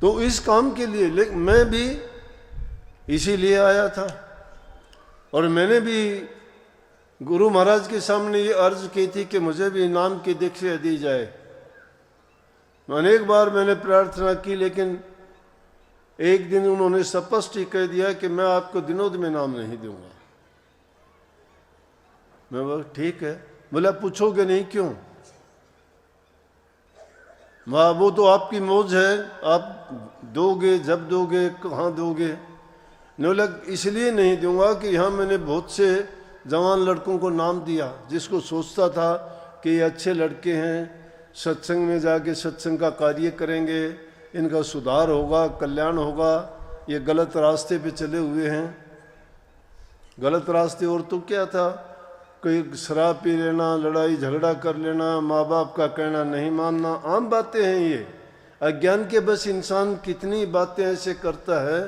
तो इस काम के लिए लेकिन मैं भी इसीलिए आया था, और मैंने भी गुरु महाराज के सामने ये अर्ज की थी कि मुझे भी नाम की दीक्षा दी जाए। अनेक बार मैंने प्रार्थना की, लेकिन एक दिन उन्होंने स्पष्ट ही कह दिया कि मैं आपको दिनों में नाम नहीं दूंगा। मैं बोला ठीक है। बोला पूछोगे नहीं क्यों? माँ वो तो आपकी मौज है, आप दोगे जब दोगे, कहाँ दोगे। नहीं बोला इसलिए नहीं दूंगा कि यहाँ मैंने बहुत से जवान लड़कों को नाम दिया, जिसको सोचता था कि ये अच्छे लड़के हैं, सत्संग में जाके सत्संग का कार्य करेंगे, इनका सुधार होगा, कल्याण होगा, ये गलत रास्ते पे चले हुए हैं। गलत रास्ते और तो क्या था, कोई शराब पी लेना, लड़ाई झगड़ा कर लेना, माँ बाप का कहना नहीं मानना, आम बातें हैं ये। अज्ञान के बस इंसान कितनी बातें ऐसे करता है,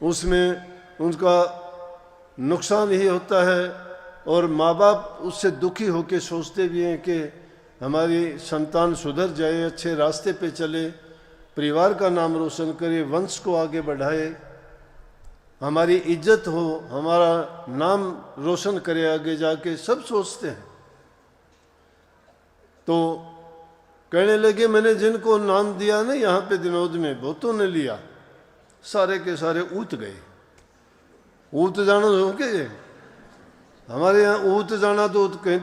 उसमें उनका नुकसान ही होता है। और माँ बाप उससे दुखी होकर सोचते भी हैं कि हमारी संतान सुधर जाए, अच्छे रास्ते पे चले, परिवार का नाम रोशन करे, वंश को आगे बढ़ाए, हमारी इज्जत हो, हमारा नाम रोशन करे आगे जाके, सब सोचते हैं। तो कहने लगे मैंने जिनको नाम दिया ना यहाँ पे दिनोद में, बहुतों ने लिया, सारे के सारे ऊत गए। ऊत जाना हो के हमारे यहाँ ऊत जाना तो कहीं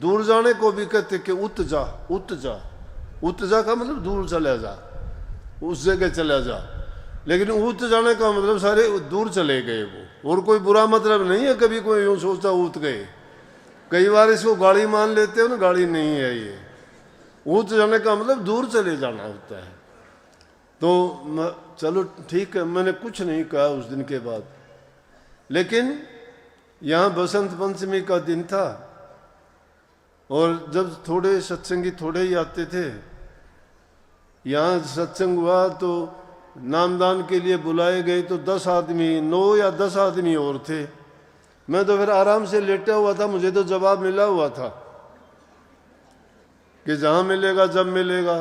दूर जाने को भी कहते कि उत जा, उत जा। उत जा का मतलब दूर चला जा, उस जगह चला जा। लेकिन ऊत जाने का मतलब सारे दूर चले गए वो, और कोई बुरा मतलब नहीं है। कभी कोई यूँ सोचता ऊत गए, कई बार इसको गाड़ी मान लेते हो ना, गाड़ी नहीं है ये। ऊत जाने का मतलब दूर चले जाना होता है। तो चलो ठीक है, मैंने कुछ नहीं कहा उस दिन के बाद। लेकिन यहाँ बसंत पंचमी का दिन था, और जब थोड़े सत्संगी थोड़े ही आते थे, यहाँ सत्संग हुआ तो नामदान के लिए बुलाए गए तो 10 आदमी, 9 या 10 आदमी और थे। मैं तो फिर आराम से लेटा हुआ था, मुझे तो जवाब मिला हुआ था कि जहाँ मिलेगा जब मिलेगा।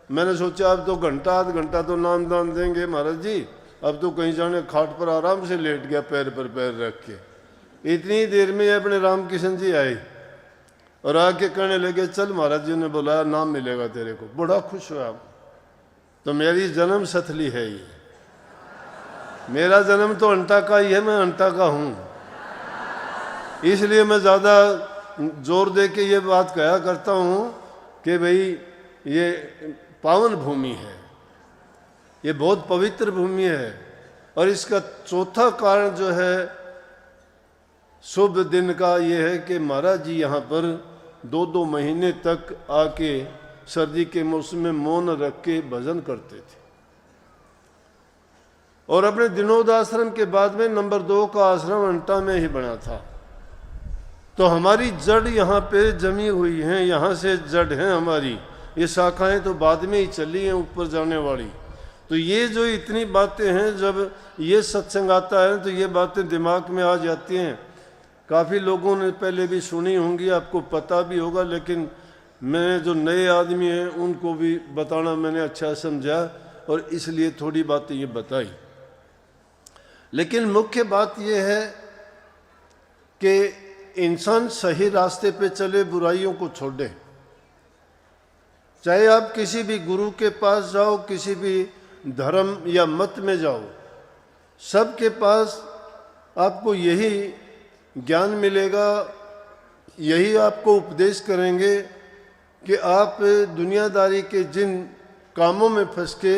मैंने सोचा अब तो घंटा आध घंटा तो नामदान देंगे महाराज जी, अब तो कहीं जाने खाट पर आराम से लेट गया, पैर पर पैर रख के। इतनी देर में अपने रामकिशन जी आए और आके कहने लगे चल महाराज जी ने बुलाया, नाम मिलेगा तेरे को। बड़ा खुश हुआ। तो मेरी जन्म सथली है ये, मेरा जन्म तो अंटा का ही है, मैं अंटा का हूँ। इसलिए मैं ज़्यादा जोर दे के ये बात कहा करता हूँ कि भाई ये पावन भूमि है, ये बहुत पवित्र भूमि है। और इसका चौथा कारण जो है शुभ दिन का ये है कि महाराज जी यहाँ पर 2-2 महीने तक आके सर्दी के मौसम में मौन रख के भजन करते थे। और अपने दिनोद आश्रम के बाद में नंबर 2 का आश्रम अंटा में ही बना था। तो हमारी जड़ यहाँ पे जमी हुई हैं, यहाँ से जड़ है हमारी, ये शाखाएं तो बाद में ही चली हैं ऊपर जाने वाली। तो ये जो इतनी बातें हैं, जब ये सत्संग आता है तो ये बातें दिमाग में आ जाती हैं। काफ़ी लोगों ने पहले भी सुनी होंगी, आपको पता भी होगा, लेकिन मैं जो नए आदमी हैं उनको भी बताना मैंने अच्छा समझा और इसलिए थोड़ी बातें ये बताई। लेकिन मुख्य बात ये है कि इंसान सही रास्ते पे चले, बुराइयों को छोड़े। चाहे आप किसी भी गुरु के पास जाओ, किसी भी धर्म या मत में जाओ, सबके पास आपको यही ज्ञान मिलेगा, यही आपको उपदेश करेंगे कि आप दुनियादारी के जिन कामों में फंस के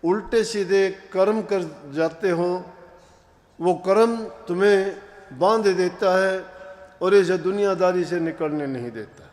उल्टे सीधे कर्म कर जाते हो, वो कर्म तुम्हें बांध देता है और इसे दुनियादारी से निकलने नहीं देता।